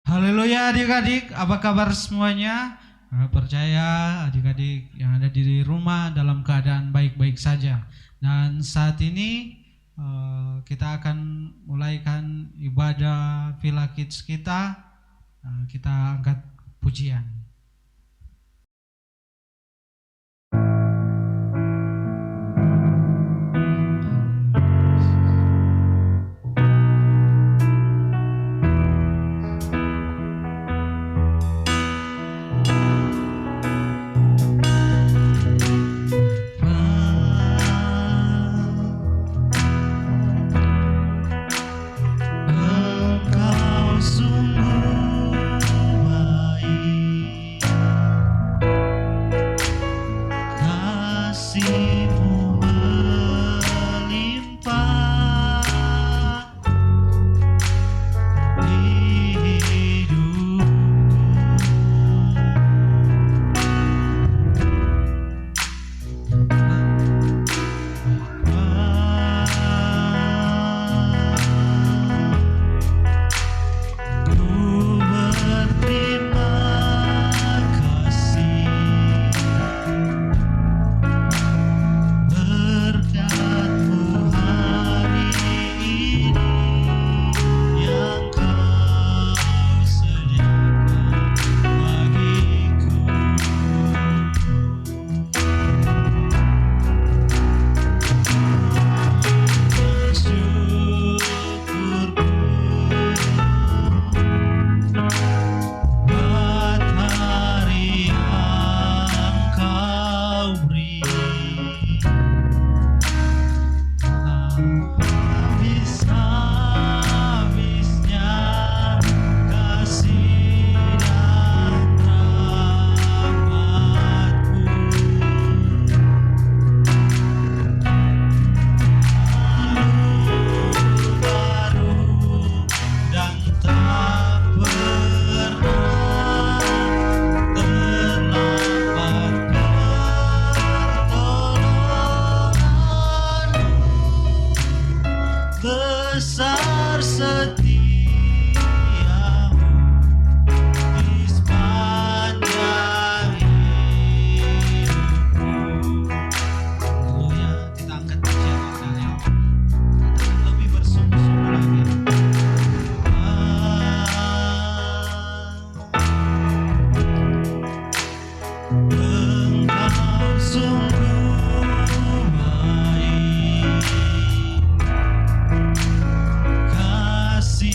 Haleluya adik-adik, apa kabar semuanya? Percaya adik-adik yang ada di rumah dalam keadaan baik-baik saja. Dan saat ini kita akan mulaikan ibadah Villa Kids kita. Kita angkat pujian. Kasih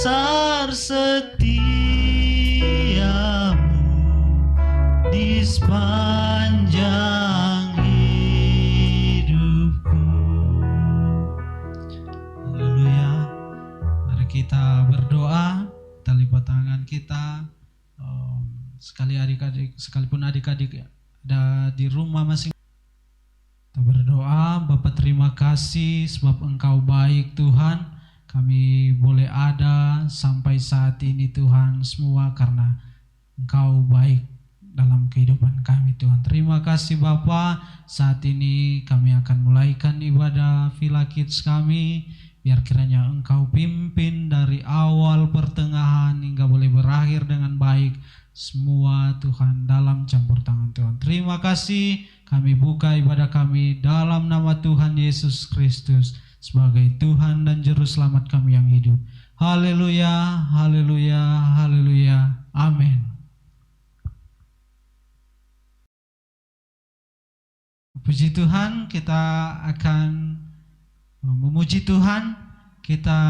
besar setiamu di sepanjang hidupku. Haleluya. Mari kita berdoa, kita lipat tangan kita. Sekali adik-adik, sekalipun adik-adik ada di rumah masing. Kita berdoa, Bapa terima kasih sebab Engkau baik Tuhan. Kami boleh ada sampai saat ini Tuhan, semua karena Engkau baik dalam kehidupan kami Tuhan. Terima kasih Bapa. Saat ini kami akan mulaikan ibadah Villa Kids kami. Biar kiranya Engkau pimpin dari awal pertengahan hingga boleh berakhir dengan baik. Semua Tuhan dalam campur tangan Tuhan. Terima kasih, kami buka ibadah kami dalam nama Tuhan Yesus Kristus sebagai Tuhan dan Juru Selamat kami yang hidup. Haleluya, haleluya, haleluya. Amin. Puji Tuhan, kita akan memuji Tuhan. Kita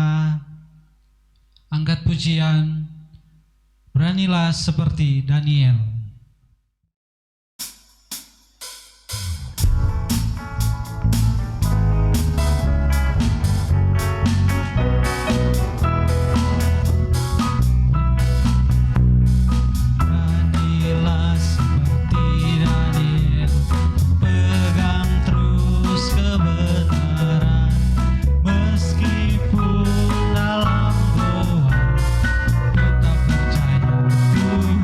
angkat pujian Beranilah seperti Daniel. Beranilah seperti Daniel, pegang terus kebenaran, meskipun dalam doa tetap percaya Tuhan.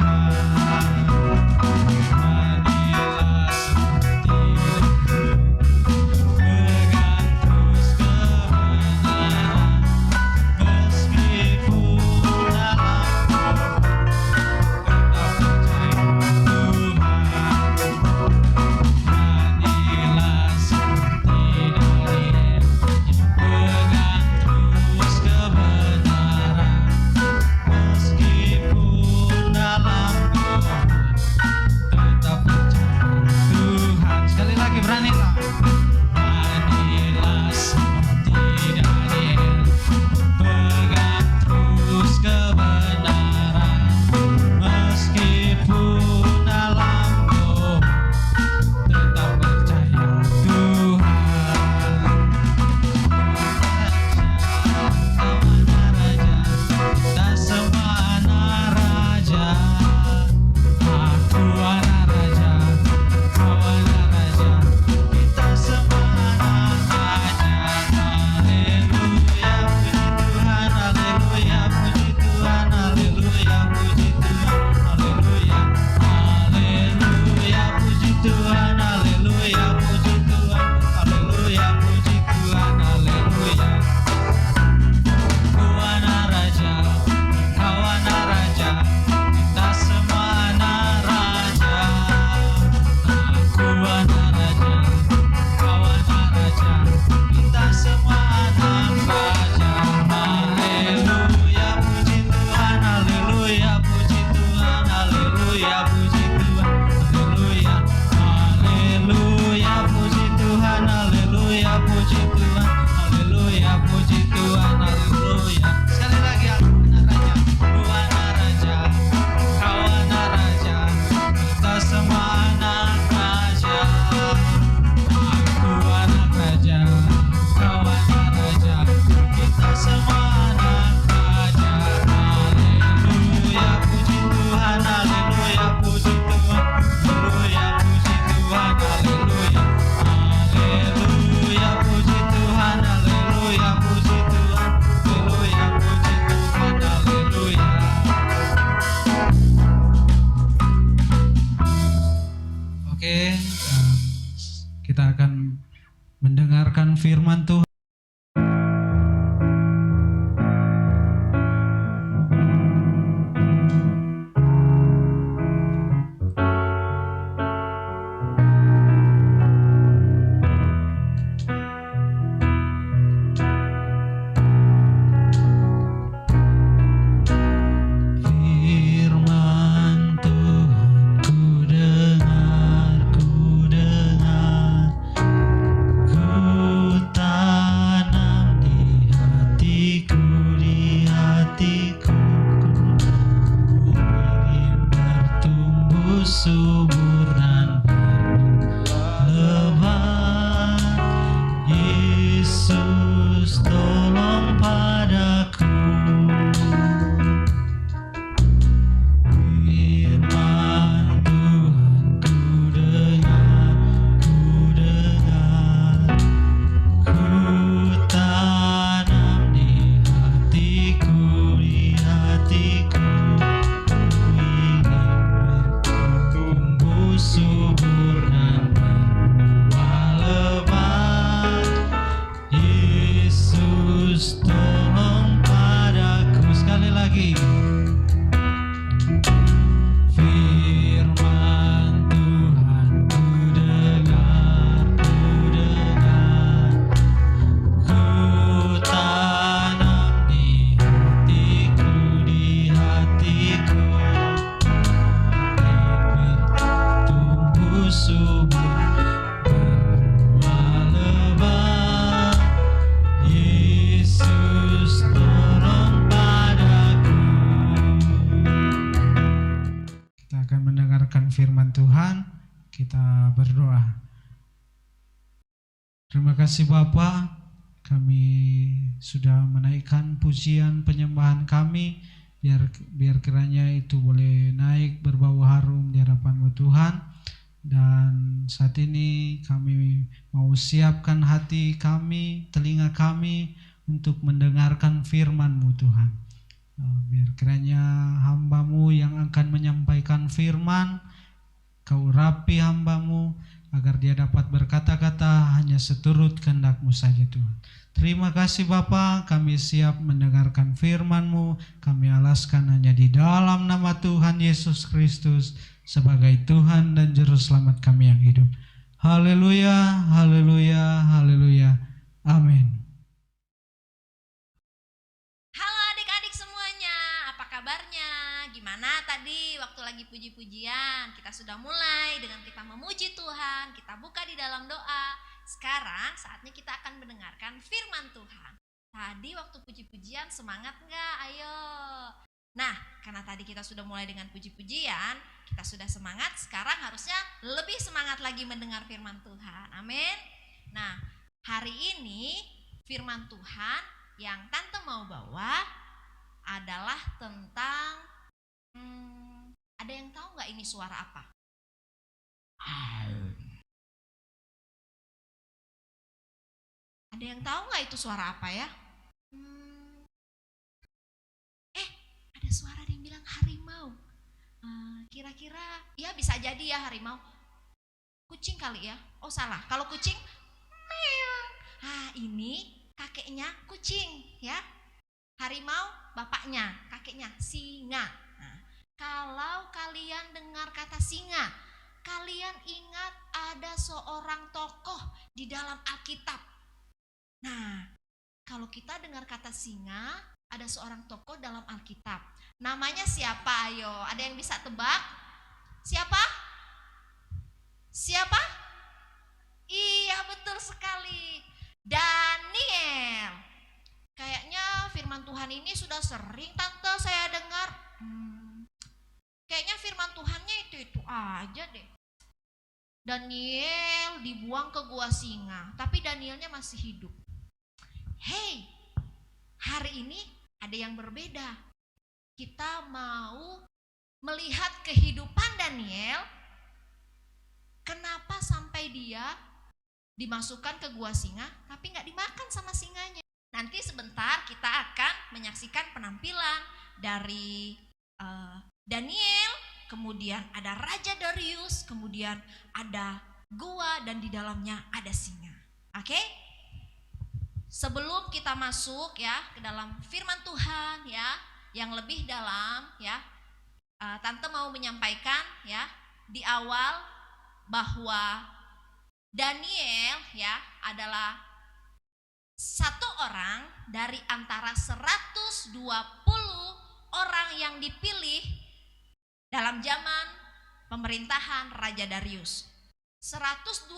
Kita akan mendengarkan firman Tuhan. Ku dengar, ku tak Terima kasih Bapak, kami sudah menaikkan pujian penyembahan kami, biar kiranya itu boleh naik berbau harum di hadapan Tuhan. Dan saat ini kami mau siapkan hati kami, telinga kami untuk mendengarkan firman-Mu Tuhan. Biar kiranya hamba-Mu yang akan menyampaikan firman, Kau urapi hamba-Mu agar dia dapat berkata-kata hanya seturut kehendak-Mu saja Tuhan. Terima kasih Bapa, kami siap mendengarkan firman-Mu. Kami alaskan hanya di dalam nama Tuhan Yesus Kristus sebagai Tuhan dan Juru Selamat kami yang hidup. Haleluya, haleluya, haleluya. Amin. Halo adik-adik semuanya, apa kabarnya? Gimana tadi waktu lagi puji-pujian? Kita sudah mulai dengan kita memuji Tuhan, kita buka di dalam doa. Sekarang saatnya kita akan mendengarkan firman Tuhan. Tadi waktu puji-pujian semangat nggak? Ayo. Nah, karena tadi kita sudah mulai dengan puji-pujian, kita sudah semangat, sekarang harusnya lebih semangat lagi mendengar firman Tuhan. Amin. Nah, hari ini firman Tuhan yang Tante mau bawa adalah tentang ada yang tahu nggak ini suara apa? Ada yang tahu nggak itu suara apa ya? Ada suara yang bilang harimau. Kira-kira ya bisa jadi ya harimau. Kucing kali ya? Oh salah. Kalau kucing, meong. Ini kakeknya kucing ya. Harimau bapaknya, kakeknya singa. Nah, kalau kalian dengar kata singa, kalian ingat ada seorang tokoh di dalam Alkitab. Nah, kalau kita dengar kata singa, ada seorang tokoh dalam Alkitab. Namanya siapa? Ayo, ada yang bisa tebak? Siapa? Siapa? Iya, betul sekali. Daniel. Kayaknya firman Tuhan ini sudah sering Tante saya dengar. Kayaknya firman Tuhannya itu aja deh. Daniel dibuang ke gua singa, tapi Danielnya masih hidup. Hey, hari ini ada yang berbeda. Kita mau melihat kehidupan Daniel. Kenapa sampai dia dimasukkan ke gua singa, tapi gak dimakan sama singanya? Nanti sebentar kita akan menyaksikan penampilan dari Daniel, kemudian ada Raja Darius, kemudian ada gua dan di dalamnya ada singa. Oke? Sebelum kita masuk ya ke dalam firman Tuhan ya yang lebih dalam ya, Tante mau menyampaikan ya di awal bahwa Daniel ya adalah satu orang dari antara 120 orang yang dipilih dalam zaman pemerintahan Raja Darius. 120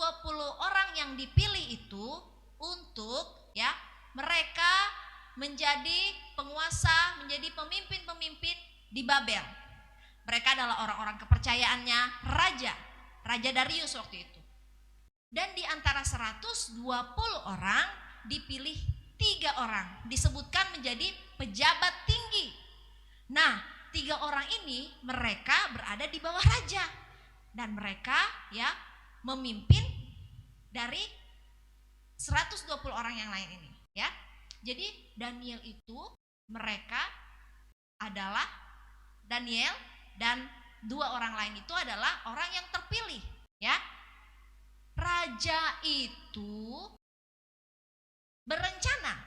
orang yang dipilih itu untuk ya mereka menjadi penguasa, menjadi pemimpin-pemimpin di Babel. Mereka adalah orang-orang kepercayaannya Raja Darius waktu itu. Dan di antara 120 orang dipilih 3 orang, disebutkan menjadi pejabat tinggi. Nah, 3 orang ini mereka berada di bawah raja dan mereka ya memimpin dari 120 orang yang lain ini ya. Jadi Daniel itu mereka adalah Daniel dan 2 orang lain itu adalah orang yang terpilih ya. Raja itu berencana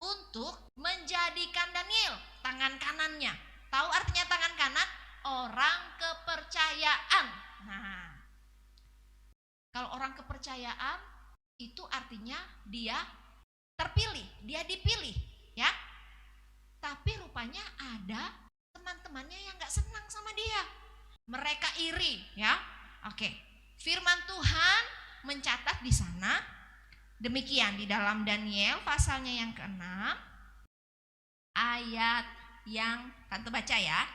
untuk menjadikan Daniel tangan kanannya. Tahu artinya tangan kanan? Orang kepercayaan. Nah, kalau orang kepercayaan itu artinya dia terpilih, dia dipilih ya. Tapi rupanya ada teman-temannya yang gak senang sama dia. Mereka iri ya. Oke, firman Tuhan mencatat di sana demikian di dalam Daniel pasalnya yang ke-6 ayat yang Tante baca ya.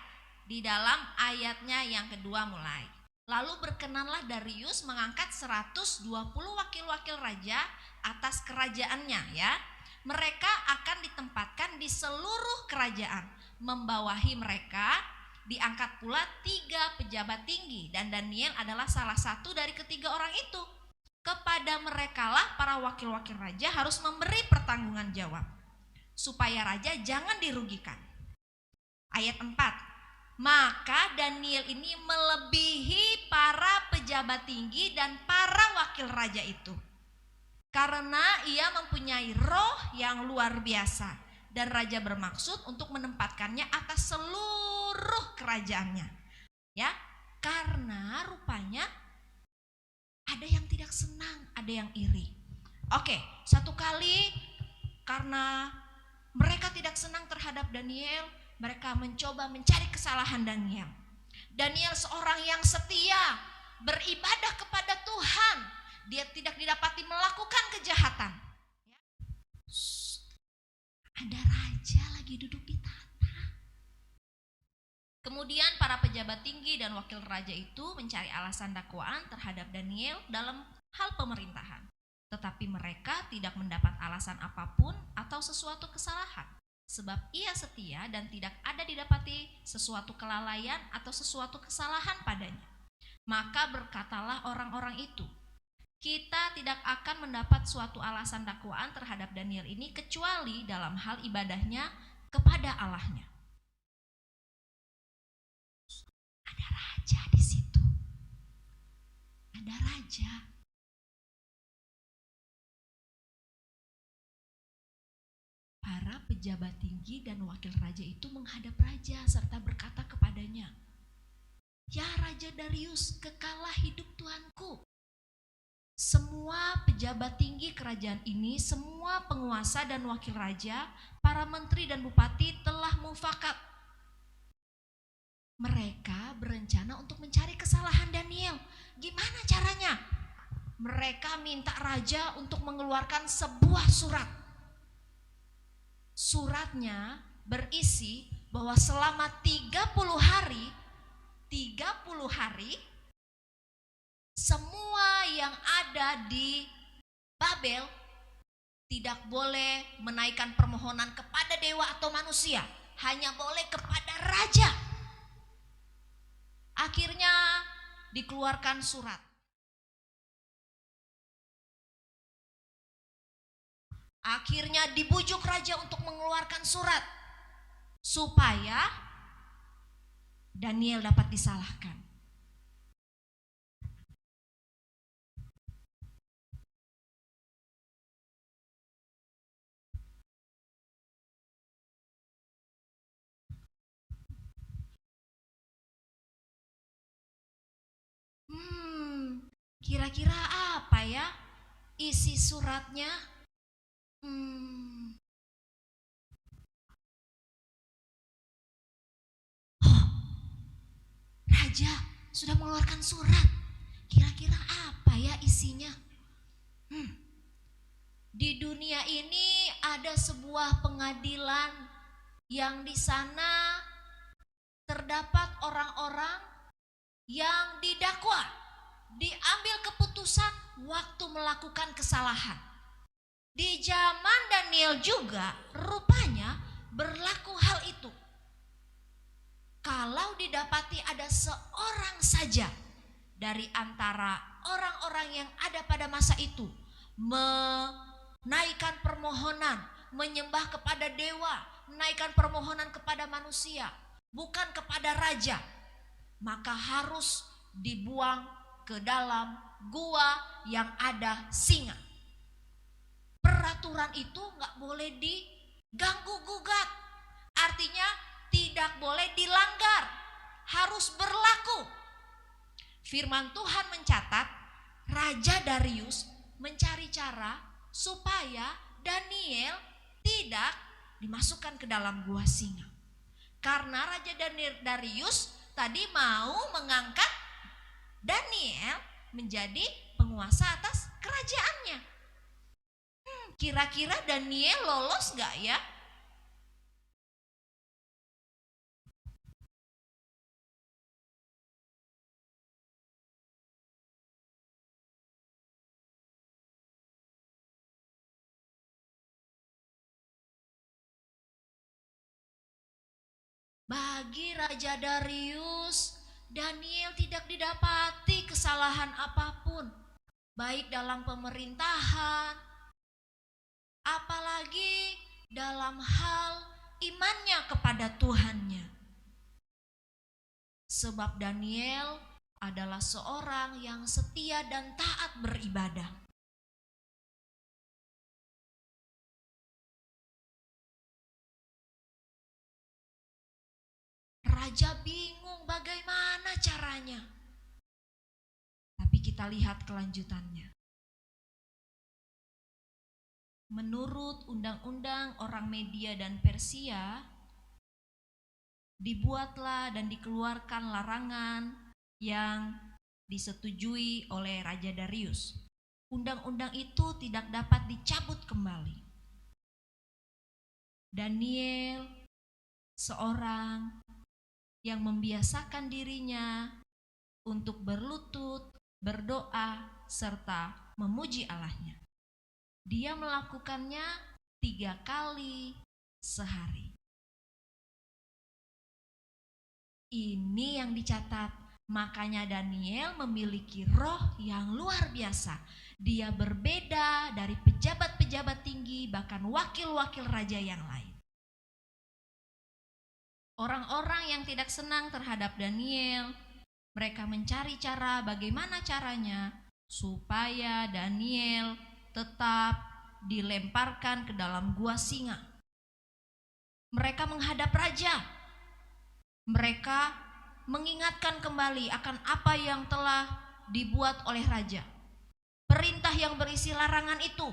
Di dalam ayatnya yang kedua mulai. Lalu berkenanlah Darius mengangkat 120 wakil-wakil raja atas kerajaannya ya. Mereka akan ditempatkan di seluruh kerajaan. Membawahi mereka diangkat pula 3 pejabat tinggi, dan Daniel adalah salah satu dari ketiga orang itu. Kepada merekalah para wakil-wakil raja harus memberi pertanggungan jawab, supaya raja jangan dirugikan. Ayat 4. Maka Daniel ini melebihi para pejabat tinggi dan para wakil raja itu, karena ia mempunyai roh yang luar biasa, dan raja bermaksud untuk menempatkannya atas seluruh kerajaannya. Ya, karena rupanya ada yang tidak senang, ada yang iri. Oke, satu kali karena mereka tidak senang terhadap Daniel, mereka mencoba mencari kesalahan Daniel. Daniel seorang yang setia, beribadah kepada Tuhan. Dia tidak didapati melakukan kejahatan. Ada raja lagi duduk di tahta. Kemudian para pejabat tinggi dan wakil raja itu mencari alasan dakwaan terhadap Daniel dalam hal pemerintahan. Tetapi mereka tidak mendapat alasan apapun atau sesuatu kesalahan, sebab ia setia dan tidak ada didapati sesuatu kelalaian atau sesuatu kesalahan padanya. Maka berkatalah orang-orang itu, kita tidak akan mendapat suatu alasan dakwaan terhadap Daniel ini kecuali dalam hal ibadahnya kepada Allahnya. Ada raja di situ. Ada raja. Para pejabat tinggi dan wakil raja itu menghadap raja serta berkata kepadanya, ya Raja Darius, kekalah hidup Tuanku. Semua pejabat tinggi kerajaan ini, semua penguasa dan wakil raja, para menteri dan bupati telah mufakat. Mereka berencana untuk mencari kesalahan Daniel. Gimana caranya? Mereka minta raja untuk mengeluarkan sebuah surat. Suratnya berisi bahwa selama 30 hari semua yang ada di Babel tidak boleh menaikkan permohonan kepada dewa atau manusia, hanya boleh kepada raja. Akhirnya dikeluarkan surat. Akhirnya dibujuk raja untuk mengeluarkan surat supaya Daniel dapat disalahkan. Kira-kira apa ya isi suratnya? Raja sudah mengeluarkan surat. Kira-kira apa ya isinya? Di dunia ini ada sebuah pengadilan yang di sana terdapat orang-orang yang didakwa, diambil keputusan waktu melakukan kesalahan. Di zaman Daniel juga rupanya berlaku hal itu. Kalau didapati ada seorang saja dari antara orang-orang yang ada pada masa itu menaikkan permohonan, menyembah kepada dewa, menaikkan permohonan kepada manusia, bukan kepada raja, maka harus dibuang ke dalam gua yang ada singa. Peraturan itu nggak boleh diganggu gugat, artinya tidak boleh dilanggar, harus berlaku. Firman Tuhan mencatat Raja Darius mencari cara supaya Daniel tidak dimasukkan ke dalam gua singa. Karena Raja Darius tadi mau mengangkat Daniel menjadi penguasa atas kerajaannya. Kira-kira Daniel lolos gak ya? Bagi Raja Darius, Daniel tidak didapati kesalahan apapun, baik dalam pemerintahan, apalagi dalam hal imannya kepada Tuhannya. Sebab Daniel adalah seorang yang setia dan taat beribadah. Raja bingung bagaimana caranya. Tapi kita lihat kelanjutannya. Menurut undang-undang orang Media dan Persia, dibuatlah dan dikeluarkan larangan yang disetujui oleh Raja Darius. Undang-undang itu tidak dapat dicabut kembali. Daniel, seorang yang membiasakan dirinya untuk berlutut, berdoa, serta memuji Allahnya. Dia melakukannya 3 kali sehari. Ini yang dicatat. Makanya Daniel memiliki roh yang luar biasa. Dia berbeda dari pejabat-pejabat tinggi, bahkan wakil-wakil raja yang lain. Orang-orang yang tidak senang terhadap Daniel, mereka mencari cara bagaimana caranya supaya Daniel tetap dilemparkan ke dalam gua singa. Mereka menghadap raja. Mereka mengingatkan kembali akan apa yang telah dibuat oleh raja. Perintah yang berisi larangan itu.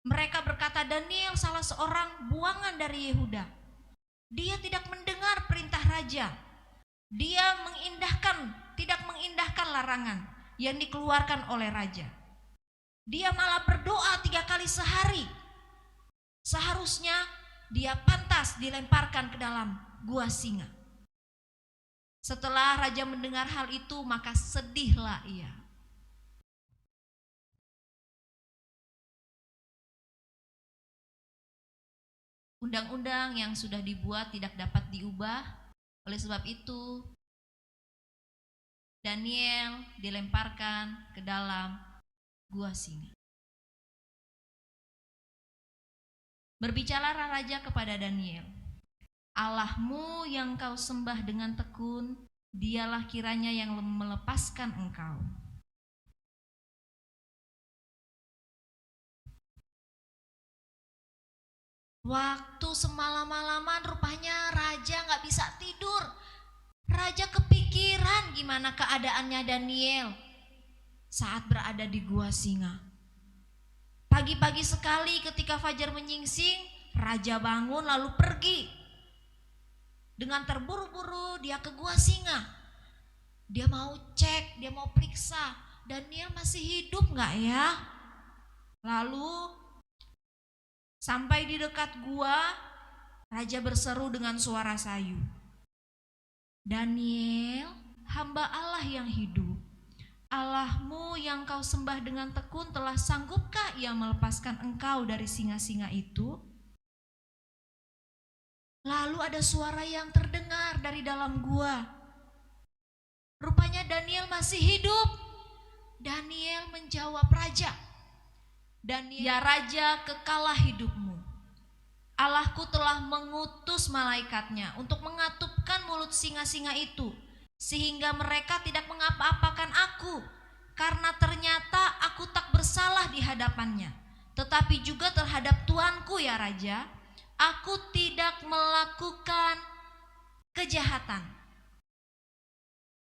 Mereka berkata, Daniel salah seorang buangan dari Yehuda. Dia tidak mendengar perintah raja. Dia tidak mengindahkan larangan yang dikeluarkan oleh raja. Dia malah berdoa 3 kali sehari. Seharusnya dia pantas dilemparkan ke dalam gua singa. Setelah raja mendengar hal itu, maka sedihlah ia. Undang-undang yang sudah dibuat tidak dapat diubah. Oleh sebab itu, Daniel dilemparkan ke dalam gua singa. Berbicaralah raja kepada Daniel, Allahmu yang kau sembah dengan tekun, dialah kiranya yang melepaskan engkau. Waktu semalam-malaman rupanya raja gak bisa tidur. Raja kepikiran gimana keadaannya Daniel saat berada di gua singa. Pagi-pagi sekali ketika fajar menyingsing, raja bangun lalu pergi. Dengan terburu-buru dia ke gua singa. Dia mau cek, dia mau periksa, Daniel masih hidup gak ya? Lalu sampai di dekat gua, raja berseru dengan suara sayu, Daniel, hamba Allah yang hidup, Allahmu yang kau sembah dengan tekun telah sanggupkah ia melepaskan engkau dari singa-singa itu? Lalu ada suara yang terdengar dari dalam gua. Rupanya Daniel masih hidup. Daniel menjawab raja, Daniel, ya raja, kekalah hidupmu. Allahku telah mengutus malaikatnya untuk mengatupkan mulut singa-singa itu, sehingga mereka tidak mengapa-apakan aku, karena ternyata aku tak bersalah di hadapannya. Tetapi juga terhadap tuanku ya raja, aku tidak melakukan kejahatan.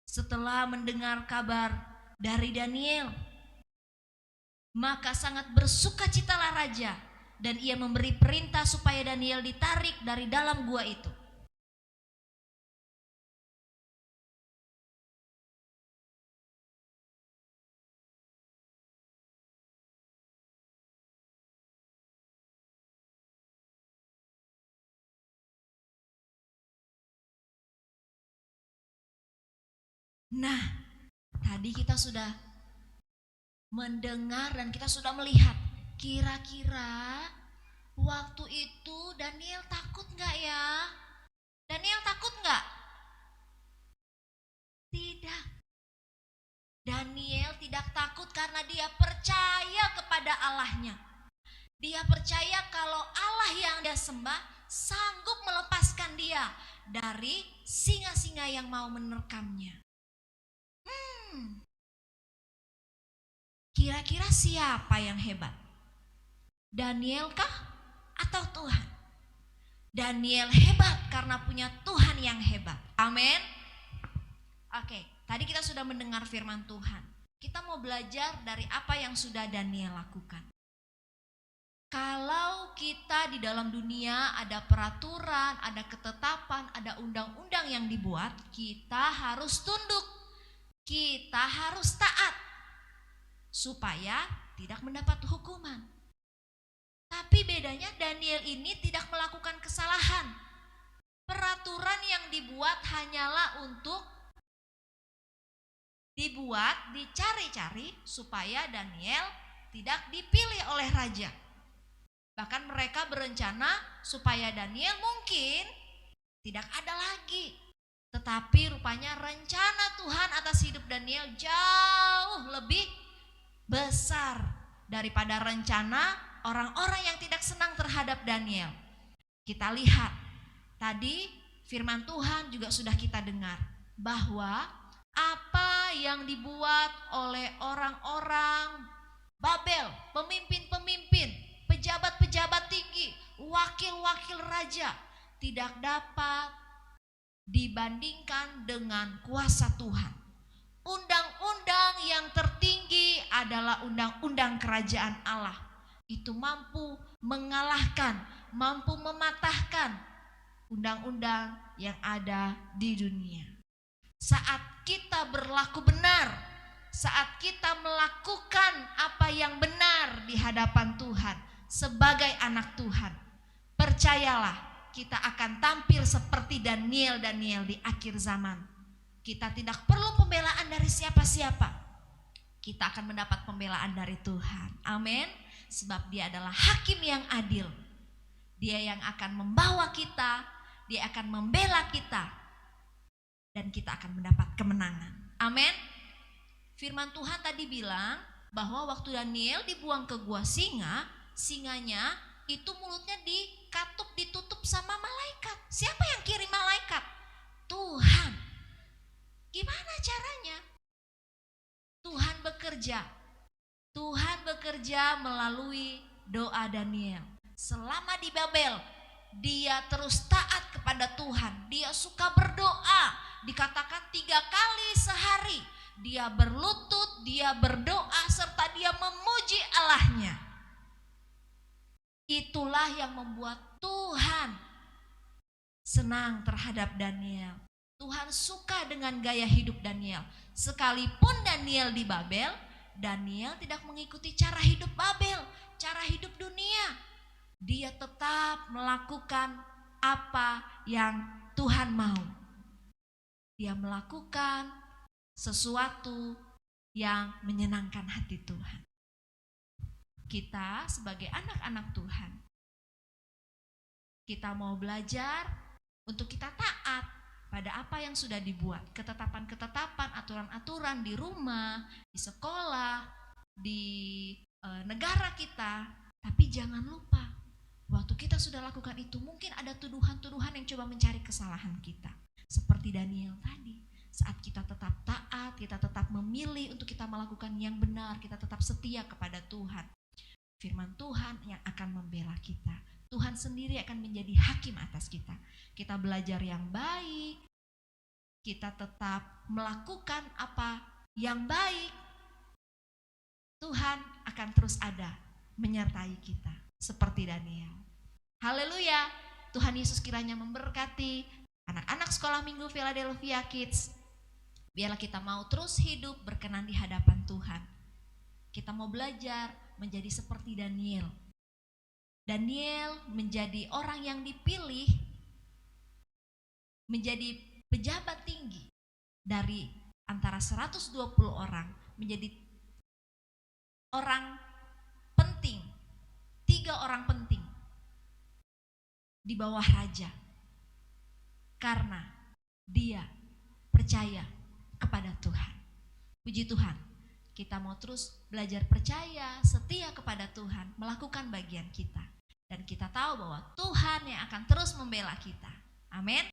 Setelah mendengar kabar dari Daniel, maka sangat bersukacitalah raja, dan ia memberi perintah supaya Daniel ditarik dari dalam gua itu. Nah, tadi kita sudah mendengar dan kita sudah melihat kira-kira Waktu itu Daniel takut nggak ya? Daniel takut nggak? Tidak. Daniel tidak takut karena dia percaya kepada Allahnya. Dia percaya kalau Allah yang dia sembah sanggup melepaskan dia dari singa-singa yang mau menerkamnya. Kira-kira siapa yang hebat? Daniel kah atau Tuhan? Daniel hebat karena punya Tuhan yang hebat. Amin. Oke, tadi kita sudah mendengar firman Tuhan. Kita mau belajar dari apa yang sudah Daniel lakukan. Kalau kita di dalam dunia ada peraturan, ada ketetapan, ada undang-undang yang dibuat, kita harus tunduk. Kita harus taat supaya tidak mendapat hukuman. Tapi bedanya Daniel ini tidak melakukan kesalahan. Peraturan yang dibuat hanyalah untuk dicari-cari supaya Daniel tidak dipilih oleh raja. Bahkan mereka berencana supaya Daniel mungkin tidak ada lagi. Tetapi rupanya rencana Tuhan atas hidup Daniel jauh lebih besar daripada rencana orang-orang yang tidak senang terhadap Daniel. Kita lihat tadi firman Tuhan juga sudah kita dengar bahwa apa yang dibuat oleh orang-orang Babel, pemimpin-pemimpin, pejabat-pejabat tinggi, wakil-wakil raja tidak dapat dibandingkan dengan kuasa Tuhan. Undang-undang yang tertinggi adalah undang-undang kerajaan Allah. Itu mampu mengalahkan, mampu mematahkan undang-undang yang ada di dunia. Saat kita berlaku benar, saat kita melakukan apa yang benar di hadapan Tuhan sebagai anak Tuhan, percayalah kita akan tampil seperti Daniel di akhir zaman. Kita tidak perlu pembelaan dari siapa-siapa. Kita akan mendapat pembelaan dari Tuhan. Amin. Sebab Dia adalah hakim yang adil. Dia yang akan membawa kita, Dia akan membela kita, dan kita akan mendapat kemenangan. Amin. Firman Tuhan tadi bilang bahwa waktu Daniel dibuang ke gua singa, singanya itu mulutnya ditutup sama malaikat. Siapa yang kirim malaikat? Tuhan. Gimana caranya? Tuhan bekerja. Tuhan bekerja melalui doa Daniel. Selama di Babel, dia terus taat kepada Tuhan. Dia suka berdoa. Dikatakan 3 kali sehari. Dia berlutut, dia berdoa, serta dia memuji Allahnya. Itulah yang membuat Tuhan senang terhadap Daniel. Tuhan suka dengan gaya hidup Daniel. Sekalipun Daniel di Babel, Daniel tidak mengikuti cara hidup Babel, cara hidup dunia. Dia tetap melakukan apa yang Tuhan mau. Dia melakukan sesuatu yang menyenangkan hati Tuhan. Kita sebagai anak-anak Tuhan, kita mau belajar untuk kita taat pada apa yang sudah dibuat. Ketetapan-ketetapan, aturan-aturan di rumah, di sekolah, di negara kita. Tapi jangan lupa, waktu kita sudah lakukan itu, mungkin ada tuduhan-tuduhan yang coba mencari kesalahan kita. Seperti Daniel tadi. Saat kita tetap taat, kita tetap memilih untuk kita melakukan yang benar, kita tetap setia kepada Tuhan. Firman Tuhan yang akan membela kita. Tuhan sendiri akan menjadi hakim atas kita. Kita belajar yang baik, kita tetap melakukan apa yang baik. Tuhan akan terus ada menyertai kita seperti Daniel. Haleluya. Tuhan Yesus kiranya memberkati anak-anak sekolah minggu Philadelphia Kids. Biarlah kita mau terus hidup berkenan di hadapan Tuhan. Kita mau belajar menjadi seperti Daniel. Daniel menjadi orang yang dipilih menjadi pejabat tinggi dari antara 120 orang menjadi orang penting, 3 orang penting di bawah raja. Karena dia percaya kepada Tuhan. Puji Tuhan, kita mau terus belajar percaya, setia kepada Tuhan, melakukan bagian kita. Dan kita tahu bahwa Tuhan yang akan terus membela kita. Amin.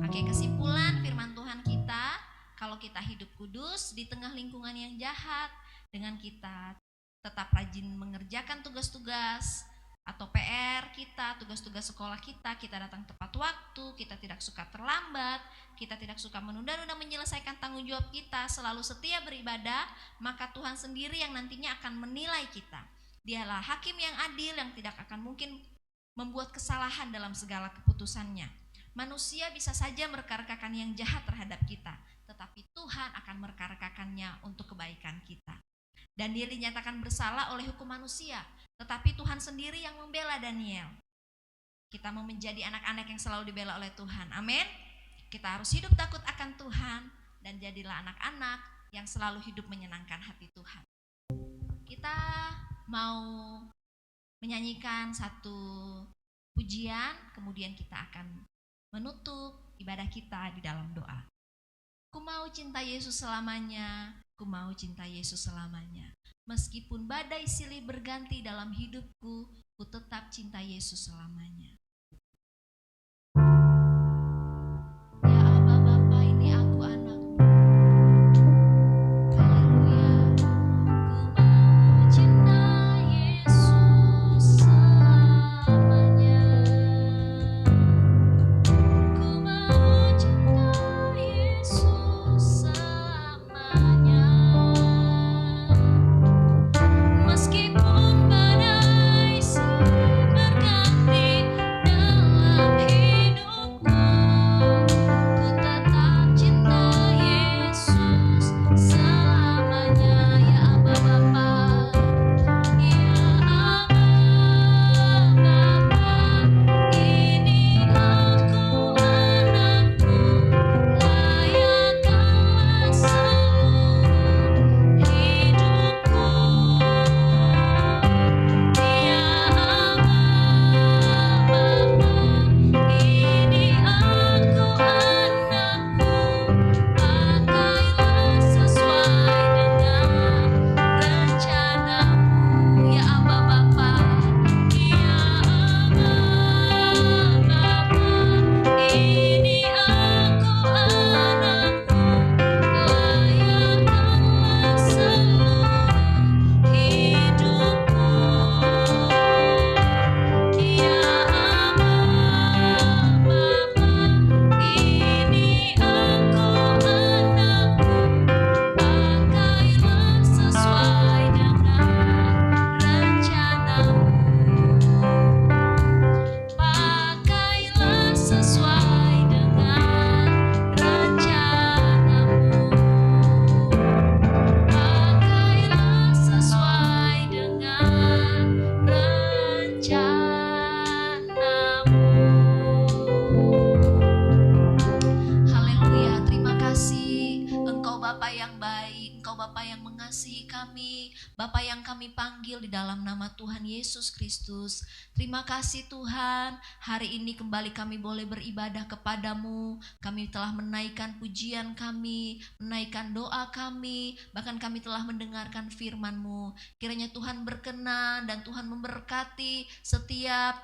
Oke, kesimpulan firman Tuhan kita, kalau kita hidup kudus di tengah lingkungan yang jahat, dengan kita tetap rajin mengerjakan tugas-tugas atau PR kita, tugas-tugas sekolah kita datang tepat waktu, kita tidak suka terlambat, kita tidak suka menunda-nunda menyelesaikan tanggung jawab kita, selalu setia beribadah, maka Tuhan sendiri yang nantinya akan menilai kita. Dialah hakim yang adil yang tidak akan mungkin membuat kesalahan dalam segala keputusannya. Manusia bisa saja merekarkakan yang jahat terhadap kita, tetapi Tuhan akan merekarkakannya untuk kebaikan kita. Daniel dinyatakan bersalah oleh hukum manusia, tetapi Tuhan sendiri yang membela Daniel. Kita mau menjadi anak-anak yang selalu dibela oleh Tuhan. Amin. Kita harus hidup takut akan Tuhan dan jadilah anak-anak yang selalu hidup menyenangkan hati Tuhan. Kita mau menyanyikan satu pujian, kemudian kita akan menutup ibadah kita di dalam doa. Ku mau cinta Yesus selamanya, ku mau cinta Yesus selamanya. Meskipun badai silih berganti dalam hidupku, ku tetap cinta Yesus selamanya. Ya Aba Bapa, ini aku anakmu. Haleluya. Ku mau cinta Yesus selamanya. Ku mau cinta Yesus selamanya. Meskipun badai silih berganti dalam hidupku, ku tetap cinta Yesus selamanya. Ya Aba Bapa, ya Aba Bapa, ini aku anakmu, layakkanlah seluruh hidupku. Ya Aba Bapa, ini aku anakmu, pakailah sesuai dengan rencanamu. Ya Aba Bapa, ya Aba Bapa, ini aku anakmu, layakkanlah seluruh hidupku. Ya Aba Bapa, ini aku anakmu, pakailah sesuai dengan rencanamu. Pakailah sesuai dengan rencanamu. Pakailah sesuai dengan rencanamu. Haleluya, terima kasih. Engkau Bapa yang baik, Engkau Bapa yang mengasihi kami, Bapa yang kami panggil di dalam nama Tuhan Yesus Kristus. Terima kasih Tuhan, hari ini kembali kami boleh beribadah kepadamu. Kami telah menaikkan pujian kami, menaikkan doa kami, bahkan kami telah mendengarkan firman-Mu. Kiranya Tuhan berkenan dan Tuhan memberkati setiap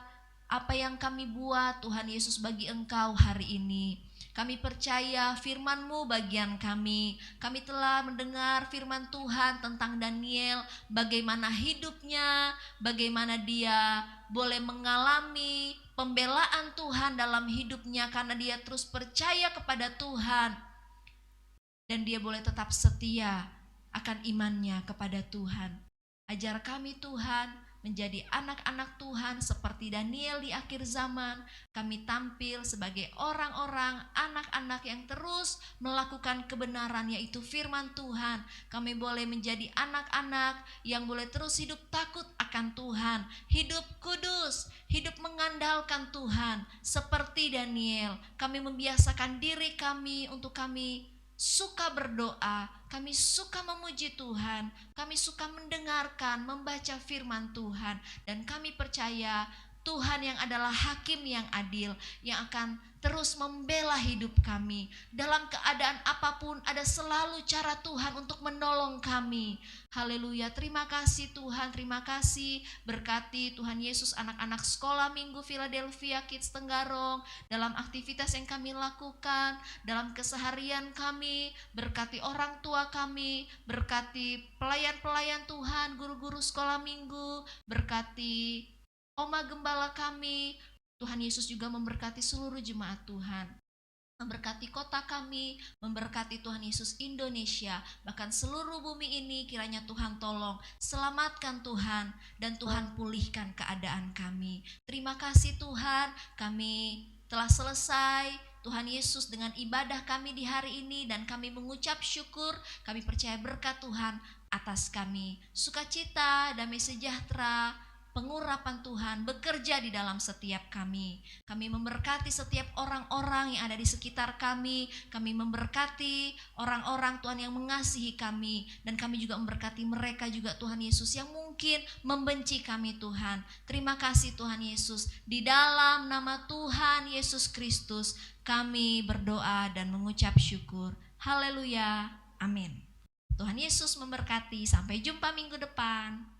apa yang kami buat, Tuhan Yesus, bagi Engkau hari ini. Kami percaya firman-Mu bagian kami. Kami telah mendengar firman Tuhan tentang Daniel, bagaimana hidupnya, bagaimana dia boleh mengalami pembelaan Tuhan dalam hidupnya karena dia terus percaya kepada Tuhan. Dan dia boleh tetap setia akan imannya kepada Tuhan. Ajar kami Tuhan menjadi anak-anak Tuhan seperti Daniel di akhir zaman. Kami tampil sebagai orang-orang, anak-anak yang terus melakukan kebenaran, yaitu firman Tuhan. Kami boleh menjadi anak-anak yang boleh terus hidup takut akan Tuhan, hidup kudus, hidup mengandalkan Tuhan. Seperti Daniel, kami membiasakan diri kami untuk kami suka berdoa, kami suka memuji Tuhan, kami suka mendengarkan, membaca firman Tuhan, dan kami percaya Tuhan yang adalah hakim yang adil, yang akan terus membela hidup kami. Dalam keadaan apapun ada selalu cara Tuhan untuk menolong kami. Haleluya, terima kasih Tuhan, terima kasih. Berkati Tuhan Yesus anak-anak sekolah minggu Philadelphia Kids Tenggarong, dalam aktivitas yang kami lakukan, dalam keseharian kami. Berkati orang tua kami, berkati pelayan-pelayan Tuhan, guru-guru sekolah minggu, berkati Oma Gembala kami. Tuhan Yesus juga memberkati seluruh jemaat Tuhan, memberkati kota kami, memberkati Tuhan Yesus Indonesia, bahkan seluruh bumi ini. Kiranya Tuhan tolong, selamatkan Tuhan, dan Tuhan pulihkan keadaan kami. Terima kasih Tuhan, kami telah selesai Tuhan Yesus dengan ibadah kami di hari ini, dan kami mengucap syukur. Kami percaya berkat Tuhan atas kami, sukacita, damai sejahtera, pengurapan Tuhan bekerja di dalam setiap kami. Kami memberkati setiap orang-orang yang ada di sekitar kami. Kami memberkati orang-orang Tuhan yang mengasihi kami, dan kami juga memberkati mereka juga Tuhan Yesus yang mungkin membenci kami Tuhan. Terima kasih Tuhan Yesus. Di dalam nama Tuhan Yesus Kristus kami berdoa dan mengucap syukur. Haleluya. Amin. Tuhan Yesus memberkati. Sampai jumpa minggu depan.